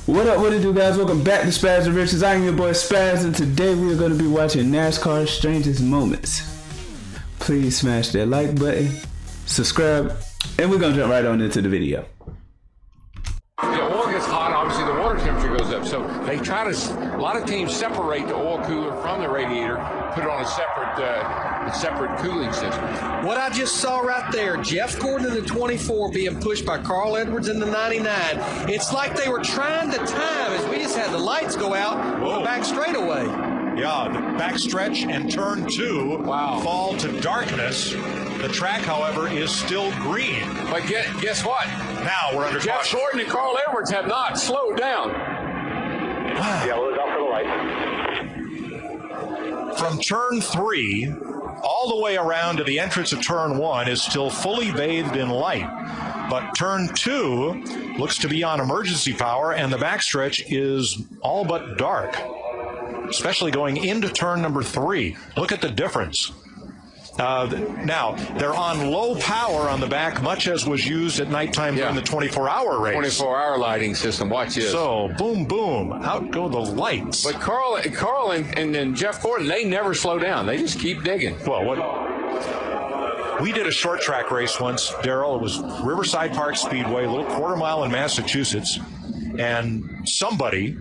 What up, what it do, guys? Welcome back to Spaz and Riches. I am your boy Spaz, and today we are going to be watching NASCAR Strangest Moments. Please smash that like button, subscribe, and we're going to jump right on into the video. The oil gets hot, obviously the water temperature goes up. So they try to, a lot of teams separate the oil cooler from the radiator, put it on a separate cooling system. What I just saw right there, Jeff Gordon in the 24 being pushed by Carl Edwards in the 99. It's like they were trying to time as we just had the lights go out on the back straightaway. Yeah, the backstretch and turn 2 fall to darkness. The track, however, is still green. But guess what? Now we're under Jeff caution. Gordon and Carl Edwards have not slowed down. Yellow is out for the light. From turn 3 all the way around to the entrance of turn 1 is still fully bathed in light. But turn 2 looks to be on emergency power, and the backstretch is all but dark, especially going into turn number 3. Look at the difference. Now, they're on low power on the back, much as was used at nighttime during the 24-hour race. 24-hour lighting system. Watch this. So, boom, boom, out go the lights. But Carl and Jeff Gordon, they never slow down. They just keep digging. Well, we did a short track race once, Daryl. It was Riverside Park Speedway, a little quarter mile in Massachusetts, and somebody,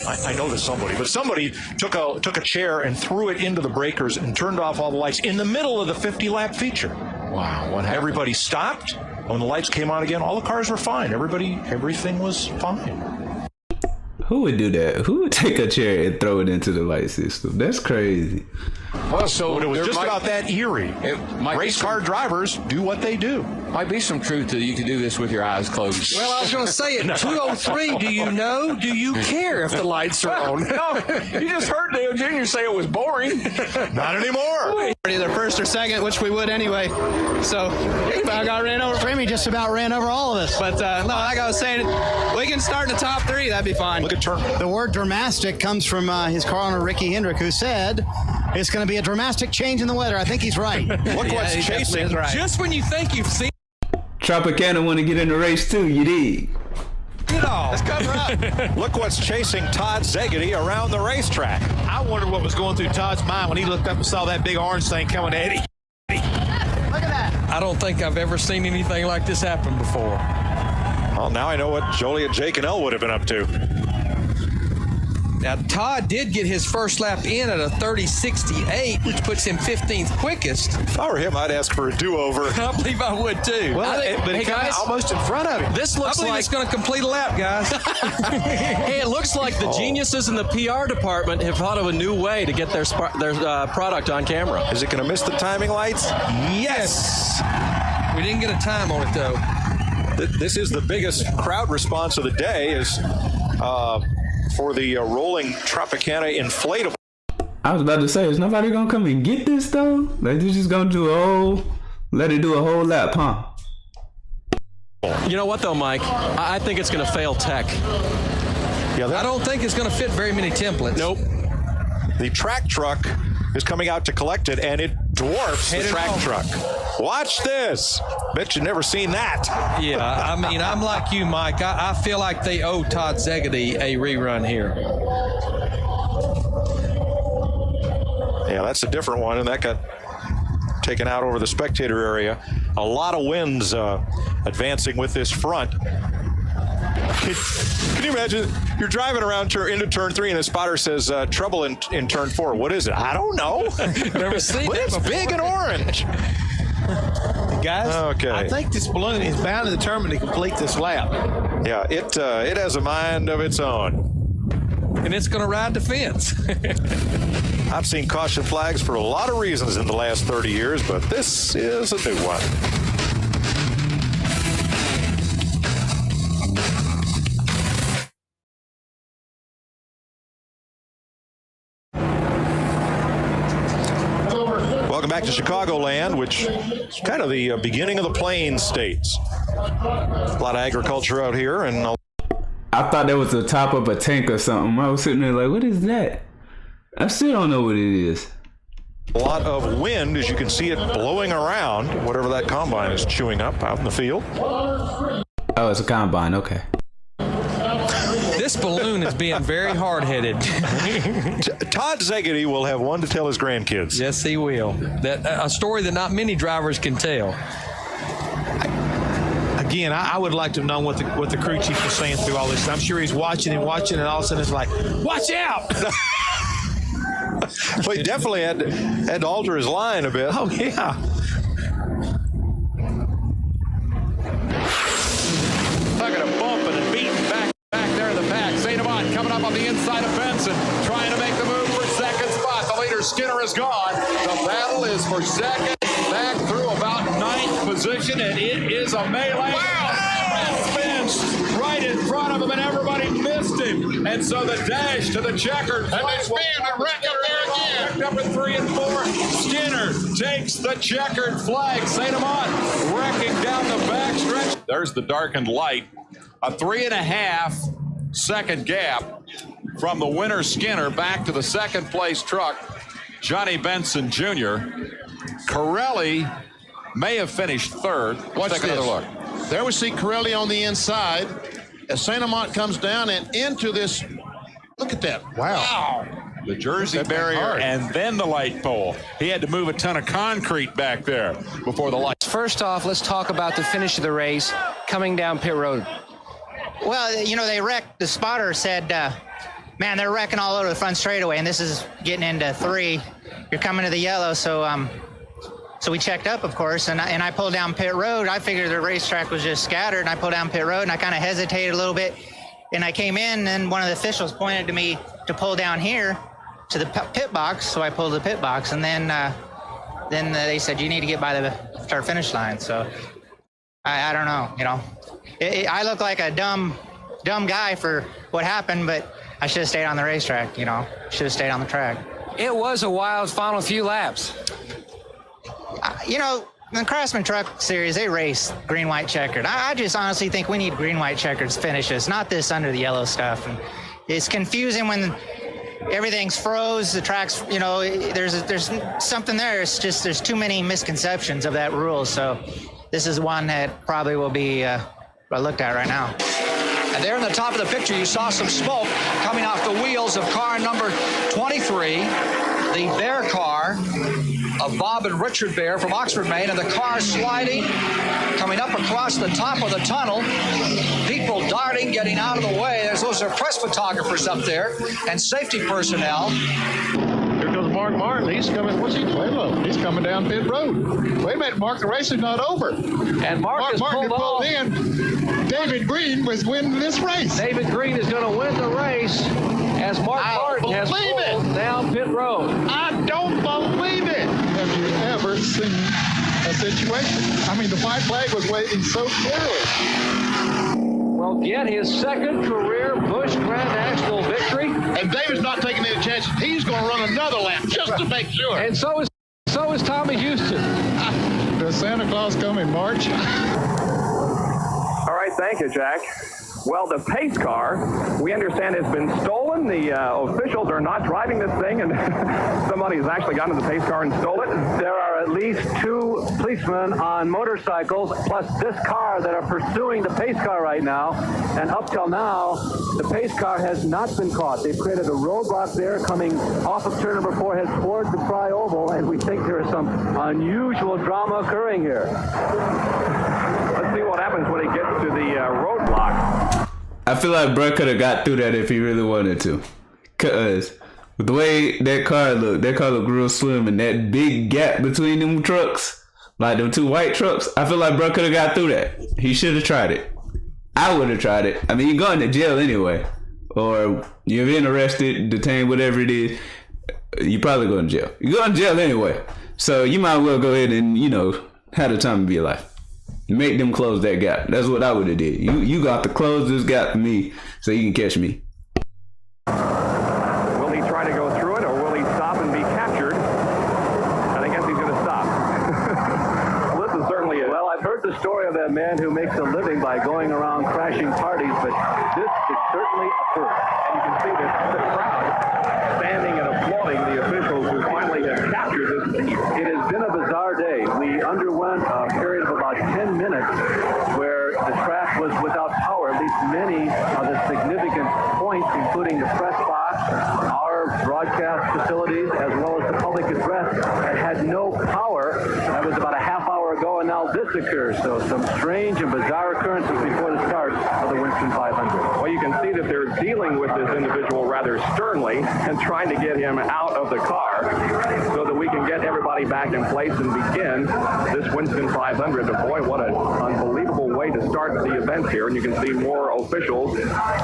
I know there's somebody, but somebody took a chair and threw it into the breakers and turned off all the lights in the middle of the 50-lap feature. Wow, what happened? Everybody stopped. When the lights came on again, all the cars were fine. Everything was fine. Who would do that? Who would take a chair and throw it into the light system? That's crazy. Well, so But it was just about that eerie. Race car drivers do what they do. Might be some truth that you can do this with your eyes closed. Well, I was going to say at 2:03, do you care if the lights are on? No, you just heard Dale Jr. say it was boring. Not anymore. Either first or second, which we would anyway. So I got ran over. Remy just about ran over all of us. But no, like I was saying, we can start in the top 3. That'd be fine. Look at turn. The word dramatic comes from his car owner, Ricky Hendrick, who said it's going to be a dramatic change in the weather. I think he's right. Look what's chasing. Right. Just when you think you've seen Tropicana want to get in the race too, you dig? it all. Let's cover up. Look what's chasing Todd Szegedy around the racetrack. I wondered what was going through Todd's mind when he looked up and saw that big orange thing coming at him. Look at that. I don't think I've ever seen anything like this happen before. Well, now I know what Joliet, Jake, and Elle would have been up to. Now, Todd did get his first lap in at a 30.68, which puts him 15th quickest. If I were him, I'd ask for a do-over. I believe I would, too. Well, but he got almost in front of him. This looks like it's going to complete a lap, guys. Hey, it looks like the geniuses in the PR department have thought of a new way to get their product on camera. Is it going to miss the timing lights? Yes. We didn't get a time on it, though. This is the biggest crowd response of the day is for the rolling Tropicana inflatable. I was about to say, is nobody going to come and get this though? Like, they're just going to let it do a whole lap, huh? You know what, though, Mike? I think it's going to fail tech. Yeah, I don't think it's going to fit very many templates. Nope. The track truck is coming out to collect it, and it dwarfs the track truck. Watch this. Bet you've never seen that. Yeah, I mean, I'm like you, Mike. I feel like they owe Todd Szegedy a rerun here. Yeah, that's a different one, and that got taken out over the spectator area. A lot of winds advancing with this front. Can you imagine? You're driving around into turn 3 and the spotter says trouble in turn 4. What is it? I don't know. Never seen But that it's before. big and orange. Guys, Okay. I think this balloon is bound and determined to complete this lap. Yeah, it has a mind of its own. And it's going to ride the fence. I've seen caution flags for a lot of reasons in the last 30 years, but this is a new one. Welcome back to Chicagoland, which is kind of the beginning of the Plains states. A lot of agriculture out here, and I thought that was the top of a tank or something. I was sitting there like, what is that? I still don't know what it is. a lot of wind, as you can see it blowing around, whatever that combine is chewing up out in the field. Oh, it's a combine, okay. This balloon is being very hard-headed. Todd Zegedy will have one to tell his grandkids. Yes, he will. A story that not many drivers can tell. Again, I would like to know what the crew chief was saying through all this. I'm sure he's watching, and all of a sudden it's like, watch out! Well, he definitely had to alter his line a bit. Oh, yeah. Look at a bump and a beating back there in the pack. St. Amant coming up on the inside of Benson, trying to make the move for second spot. The leader, Skinner, is gone. The battle is for second, back through about ninth position, and it is a melee. Wow! Spins right in front of him, and everybody missed him. And so the dash to the checkered flag. And they spin and wreck up there again. Wrecked up at 3 and 4. Skinner takes the checkered flag. St. Amant wrecking down the backstretch. There's the darkened light. A 3.5 second gap from the winner Skinner back to the second place truck, Johnny Benson Jr. Corelli may have finished third. Let's take another look. There we see Corelli on the inside as St. Amant comes down and into this. Look at that. Wow. The Jersey barrier and then the light pole. He had to move a ton of concrete back there before the light. First off, let's talk about the finish of the race coming down pit road. Well, you know, they wrecked. The spotter said, man, they're wrecking all over the front straightaway, and this is getting into 3. You're coming to the yellow, so we checked up, of course, and I pulled down pit road. I figured the racetrack was just scattered, and I pulled down pit road, and I kind of hesitated a little bit, and I came in, and one of the officials pointed to me to pull down here to the pit box, so I pulled the pit box, and then they said, you need to get by the start-finish line, so I don't know, you know. I look like a dumb guy for what happened, but I should have stayed on the racetrack, you know. Should have stayed on the track. It was a wild final few laps. You know, the Craftsman Truck Series, they race green-white checkered. I just honestly think we need green-white checkered finishes, not this under the yellow stuff. And it's confusing when everything's froze, the track's, you know, there's something there. It's just there's too many misconceptions of that rule. So this is one that probably will be looked at right now. And there in the top of the picture, you saw some smoke coming off the wheels of car number 23, the Bear car of Bob and Richard Bear from Oxford, Maine, and the car sliding, coming up across the top of the tunnel. People darting, getting out of the way. Those are press photographers up there and safety personnel. Here goes Mark Martin. He's coming. What's he doing? He's coming down pit road. Wait a minute, Mark. The race is not over. And Mark Martin pulled in. David Green was winning this race. David Green is going to win the race as Mark Martin has pulled down pit road. I don't believe it. Have you ever seen a situation? I mean, the white flag was waving so clearly. Will get his second career Busch Grand National victory. And David's not taking any chances. He's going to run another lap just to make sure. And so is Tommy Houston. Does Santa Claus come in March? All right, thank you, Jack. Well, the pace car, we understand, has been stolen. The officials are not driving this thing, and somebody has actually gotten to the pace car and stole it. There are at least 2 policemen on motorcycles, plus this car, that are pursuing the pace car right now. And up till now, the pace car has not been caught. They've created a roadblock there coming off of turn number 4, heads towards the Tri-Oval, and we think there is some unusual drama occurring here. Let's see what happens when he gets to the roadblock. I feel like Bro could have got through that if he really wanted to. Because with the way that car looked real slim, and that big gap between them trucks, like them 2 white trucks, I feel like Bro could have got through that. He should have tried it. I would have tried it. I mean, you're going to jail anyway. Or you're being arrested, detained, whatever it is. You're probably going to jail. You're going to jail anyway. So you might well go ahead and, you know, have the time of your life. Make them close that gap. That's what I would have did. You got to close this gap for me so you can catch me. Will he try to go through it, or will he stop and be captured? And I guess he's going to stop. Well, this is certainly it. Well, I've heard the story of that man who makes a living by going around crashing parties, but this is certainly a first. And you can see the crowd standing and applauding the officials who finally have captured this thief. It has been a bizarre day. We underwent a period of about 10 minutes where the track was without power. At least many of the significant points points, including the press box, our broadcast facilities, as well as the public address, that had no power. That was about a half hour ago, and now this occurs. So some strange and bizarre occurrences before the start of the Winston 500. Well, you can see that they're dealing with this individual rather sternly and trying to get him out of the car so that we can get everybody back in place and begin this Winston 500. But boy, what an unbelievable way to start the event here. And you can see more officials,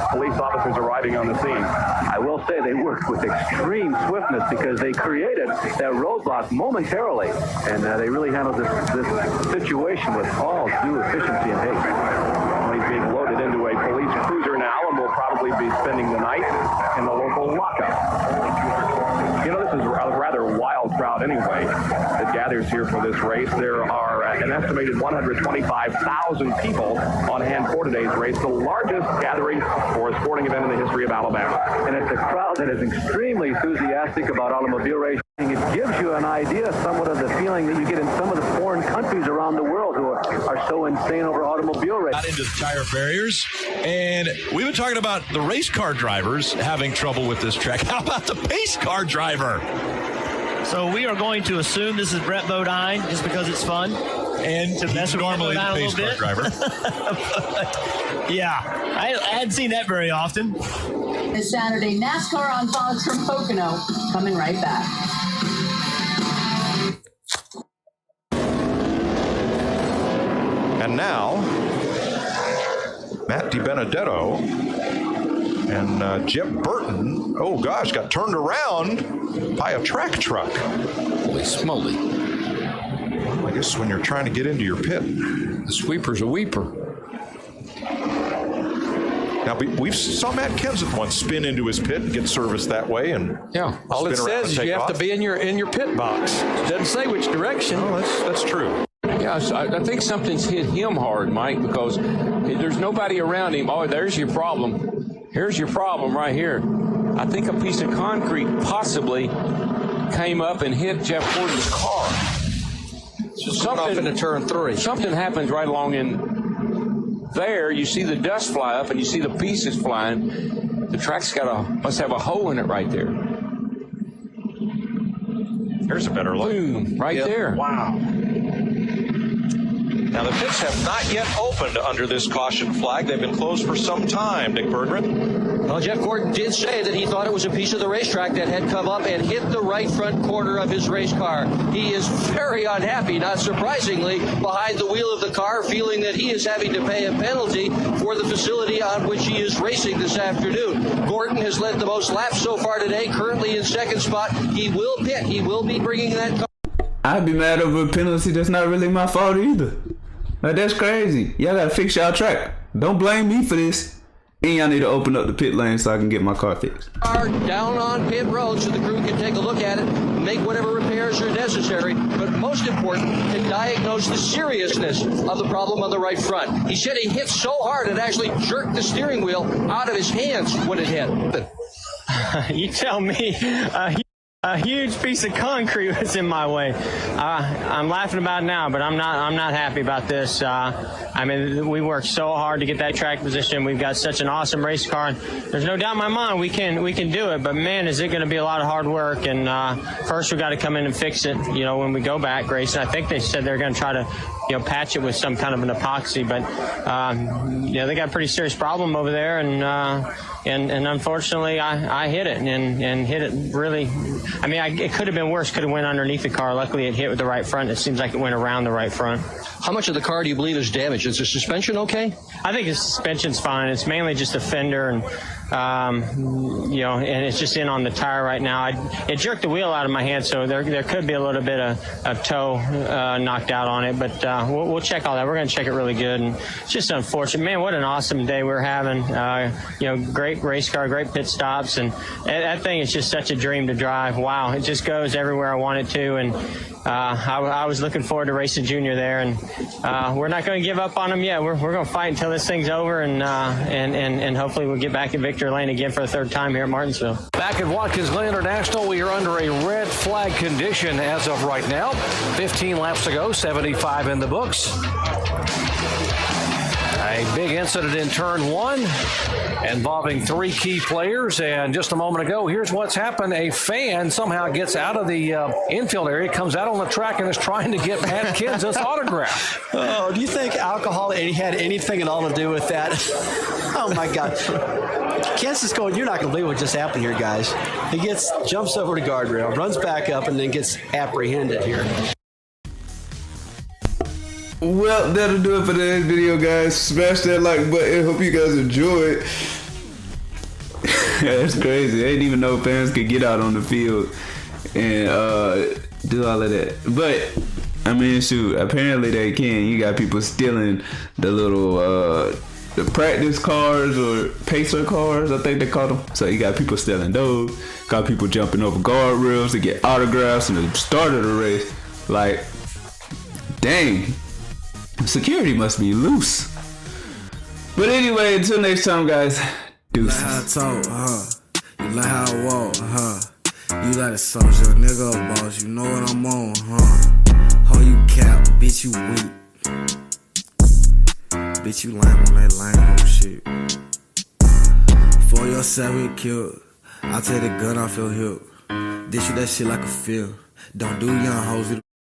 police officers arriving on the scene. I will say they worked with extreme swiftness because they created that roadblock momentarily, and they really handled this situation with all due efficiency and haste. Well, he's being loaded into a police cruiser now and will probably be spending the night in the local lockup. You know, this is a rather wild crowd anyway that gathers here for this race. There are an estimated 125,000 people on hand for today's race, the largest gathering for a sporting event in the history of Alabama. And it's a crowd that is extremely enthusiastic about automobile racing. It gives you an idea somewhat of the feeling that you get in some of the foreign countries around the world who are so insane over automobile racing. Got into the tire barriers, and we've been talking about the race car drivers having trouble with this track. How about the pace car driver? So we are going to assume this is Brett Bodine just because it's fun. And to mess with normally the pace car driver. Yeah, I hadn't seen that very often. This Saturday, NASCAR on Fox from Pocono. Coming right back. And now, Matt DiBenedetto and Jeb Burton, oh gosh, got turned around by a track truck. Holy smoly. Well, I guess when you're trying to get into your pit. The sweeper's a weeper. Now, we saw Matt Kenseth once spin into his pit and get serviced that way. And yeah, all it says is you have to be in your pit box. It doesn't say which direction. Oh, that's true. Yeah, I think something's hit him hard, Mike, because there's nobody around him. Oh, there's your problem. Here's your problem right here. I think a piece of concrete possibly came up and hit Jeff Gordon's car. Something off into turn 3. Something happens right along in there. You see the dust fly up and you see the pieces flying. The track's must have a hole in it right there. Here's a better look. Boom, right there. Wow. Now, the pits have not yet opened under this caution flag. They've been closed for some time, Dick Berggren. Well, Jeff Gordon did say that he thought it was a piece of the racetrack that had come up and hit the right front corner of his race car. He is very unhappy, not surprisingly, behind the wheel of the car, feeling that he is having to pay a penalty for the facility on which he is racing this afternoon. Gordon has led the most laps so far today, currently in second spot. He will pit. He will be bringing that car. I'd be mad over a penalty that's not really my fault either. Like, that's crazy. Y'all gotta fix y'all track. Don't blame me for this. And y'all need to open up the pit lane so I can get my car fixed. Down on pit road so the crew can take a look at it, make whatever repairs are necessary, but most important, to diagnose the seriousness of the problem on the right front. He said he hit so hard it actually jerked the steering wheel out of his hands when it hit. You tell me. A huge piece of concrete was in my way. I'm laughing about it now, but I'm not happy about this. I mean, we worked so hard to get that track position. We've got such an awesome race car. And there's no doubt in my mind we can do it. But man, is it going to be a lot of hard work. And first we got to come in and fix it. You know, when we go back racing, I think they said they're going to try to patch it with some kind of an epoxy. But they got a pretty serious problem over there. And unfortunately, I hit it and hit it really. I mean, it could have been worse. Could have went underneath the car. Luckily, it hit with the right front. It seems like it went around the right front. How much of the car do you believe is damaged? Is the suspension okay? I think the suspension's fine. It's mainly just a fender and it's just in on the tire right now. It jerked the wheel out of my hand, so there could be a little bit of toe knocked out on it. But we'll check all that. We're going to check it really good. And it's just unfortunate. Man, what an awesome day we're having. Great race car, great pit stops. And that thing is just such a dream to drive. Wow, it just goes everywhere I want it to. And I was looking forward to racing Junior there. And we're not going to give up on him yet. We're going to fight until this thing's over. And hopefully we'll get back at Victory Lane again for a third time here at Martinsville. Back at Watkins Glen International, we are under a red flag condition as of right now. 15 laps to go, 75 in the books. A big incident in turn 1 involving 3 key players. And just a moment ago, here's what's happened. A fan somehow gets out of the infield area, comes out on the track, and is trying to get Matt Kenseth's autograph. Oh, do you think alcohol had anything at all to do with that? Oh, my God. Kenseth's going, you're not going to believe what just happened here, guys. He jumps over the guardrail, runs back up, and then gets apprehended here. Well, that'll do it for today's video, guys. Smash that like button. Hope you guys enjoy it. That's crazy. I didn't even know fans could get out on the field and do all of that. But I mean, shoot, apparently they can. You got people stealing the little the practice cars or pacer cars, I think they call them. So you got people stealing those. Got people jumping over guardrails to get autographs in the start of the race. Like, dang. Security must be loose. But anyway, until next time, guys. Deuces. You like how I talk, You like how I walk, You like a soldier, nigga, a boss. You know what I'm on, How you cap, bitch, you weak. Bitch, you lame on that lame old shit. For yourself, get killed. I'll take the gun off your hip. Dish you that shit like a feel. Don't do young hoes.